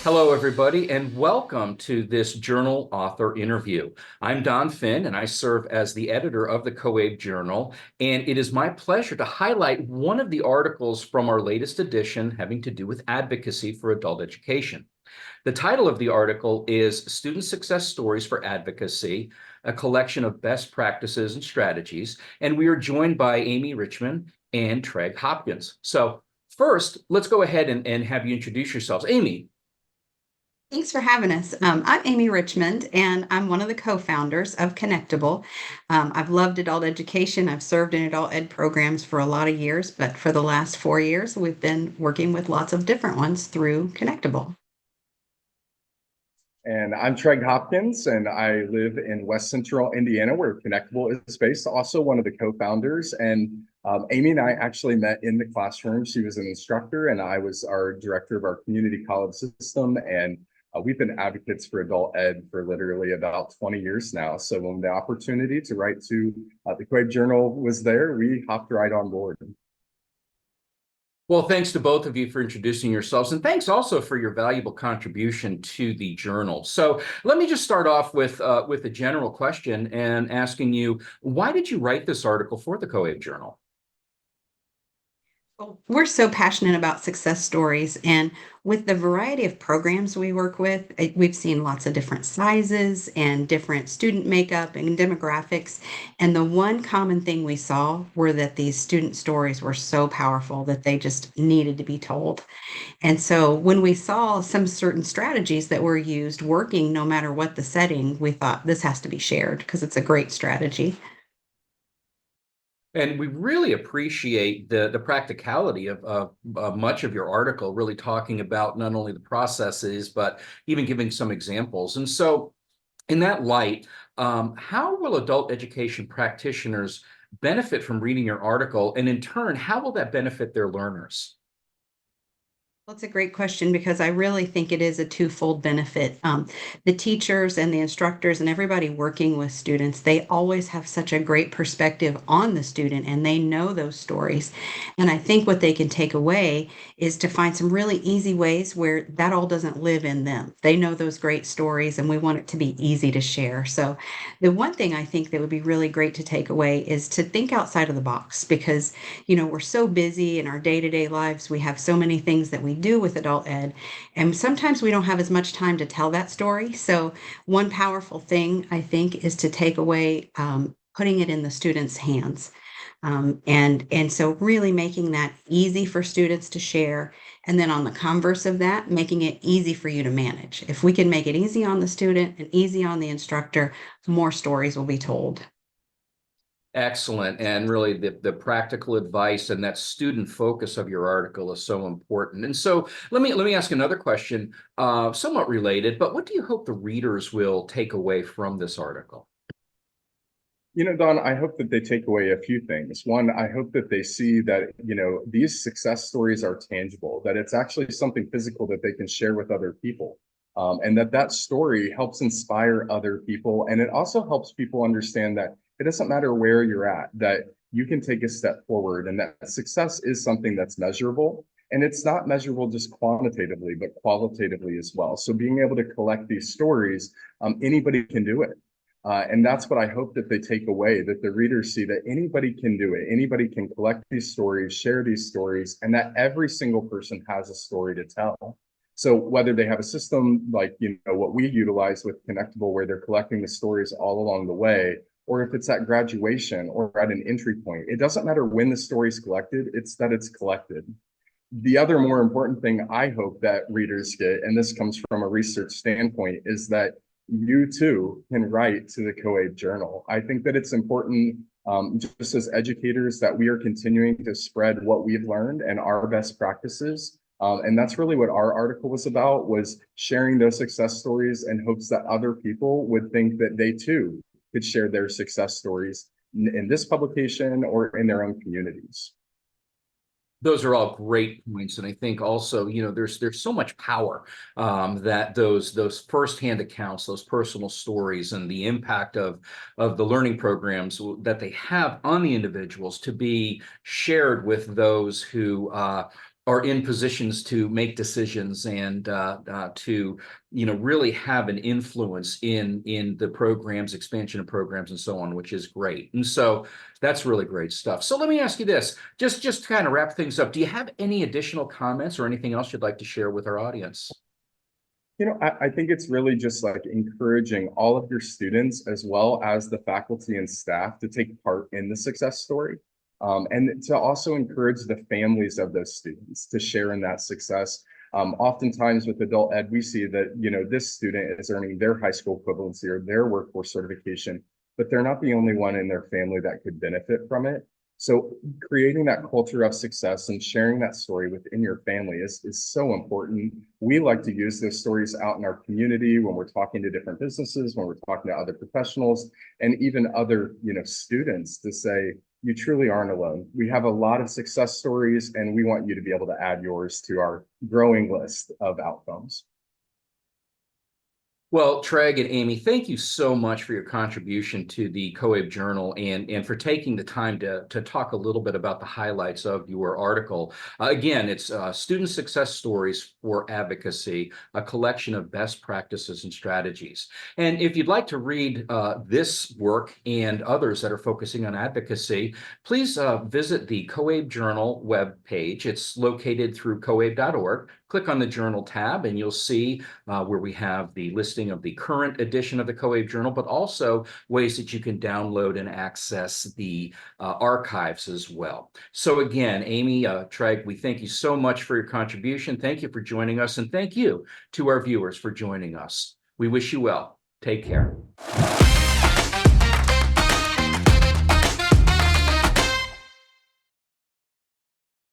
Hello, everybody, and welcome to this journal author interview. I'm Don Finn, and I serve as the editor of the COABE Journal, and it is my pleasure to highlight one of the articles from our latest edition having to do with advocacy for adult education. The title of the article is Student Success Stories for Advocacy, a collection of best practices and strategies, and we are joined by Amy Richmund and Treg Hopkins. So first, let's go ahead and have you introduce yourselves. Amy. Thanks for having us. I'm Amy Richmond, and I'm one of the co-founders of Connectable. I've loved adult education. I've served in adult ed programs for a lot of years, but for the last 4 years, we've been working with lots of different ones through Connectable. And I'm Treg Hopkins, and I live in West Central Indiana, where Connectable is based. Also, one of the co-founders. And Amy and I actually met in the classroom. She was an instructor, and I was our director of our community college system. And we've been advocates for adult ed for literally about 20 years now. So when the opportunity to write to the COABE Journal was there, we hopped right on board. Well, thanks to both of you for introducing yourselves, and thanks also for your valuable contribution to the journal. So let me just start off with a general question and asking you, why did you write this article for the COABE Journal? Well, we're so passionate about success stories, and with the variety of programs we work with, we've seen lots of different sizes and different student makeup and demographics. And the one common thing we saw were that these student stories were so powerful that they just needed to be told. And so when we saw some certain strategies that were used working no matter what the setting, we thought this has to be shared because it's a great strategy. And we really appreciate the practicality of much of your article, really talking about not only the processes, but even giving some examples. And so in that light, how will adult education practitioners benefit from reading your article? And in turn, how will that benefit their learners? Well, it's a great question because I really think it is a twofold benefit. The teachers and the instructors and everybody working with students, they always have such a great perspective on the student and they know those stories. And I think what they can take away is to find some really easy ways where that all doesn't live in them. They know those great stories and we want it to be easy to share. So, the one thing I think that would be really great to take away is to think outside of the box because, we're so busy in our day-to-day lives. We have so many things that we do with adult ed, and sometimes we don't have as much time to tell that story. So, one powerful thing I think is to take away putting it in the students' hands. And so really making that easy for students to share. And then on the converse of that, making it easy for you to manage. If we can make it easy on the student and easy on the instructor, more stories will be told. Excellent. And really the practical advice and that student focus of your article is so important. And so let me ask another question, somewhat related, but what do you hope the readers will take away from this article? Don, I hope that they take away a few things. One, I hope that they see that, these success stories are tangible, that it's actually something physical that they can share with other people. And that story helps inspire other people. And it also helps people understand that it doesn't matter where you're at, that you can take a step forward and that success is something that's measurable. And it's not measurable just quantitatively, but qualitatively as well. So being able to collect these stories, anybody can do it. And that's what I hope that they take away, that the readers see that anybody can do it. Anybody can collect these stories, share these stories, and that every single person has a story to tell. So whether they have a system like, what we utilize with Connectable, where they're collecting the stories all along the way, or if it's at graduation or at an entry point, it doesn't matter when the story's collected, it's that it's collected. The other more important thing I hope that readers get, and this comes from a research standpoint, is that you too can write to the COABE Journal. I think that it's important, just as educators, that we are continuing to spread what we've learned and our best practices. And that's really what our article was about, was sharing those success stories in hopes that other people would think that they too could share their success stories in this publication or in their own communities. Those are all great points, and I think also, there's so much power that those firsthand accounts, those personal stories, and the impact of the learning programs that they have on the individuals to be shared with those who are in positions to make decisions and to really have an influence in the programs, expansion of programs, and so on, which is great. And so that's really great stuff. So let me ask you this, just to kind of wrap things up. Do you have any additional comments or anything else you'd like to share with our audience? I think it's really just like encouraging all of your students as well as the faculty and staff to take part in the success story. And to also encourage the families of those students to share in that success. Oftentimes with adult ed, we see that, this student is earning their high school equivalency or their workforce certification, but they're not the only one in their family that could benefit from it. So creating that culture of success and sharing that story within your family is so important. We like to use those stories out in our community when we're talking to different businesses, when we're talking to other professionals, and even other, students to say, you truly aren't alone. We have a lot of success stories, and we want you to be able to add yours to our growing list of outcomes. Well, Treg and Amy, thank you so much for your contribution to the COABE Journal and for taking the time to talk a little bit about the highlights of your article. Again, it's Student Success Stories for Advocacy, a collection of best practices and strategies. And if you'd like to read this work and others that are focusing on advocacy, please visit the COABE Journal webpage. It's located through coabe.org. Click on the Journal tab and you'll see where we have the listing of the current edition of the COABE Journal, but also ways that you can download and access the archives as well. So again, Amy, Treg, we thank you so much for your contribution. Thank you for joining us, and thank you to our viewers for joining us. We wish you well. Take care.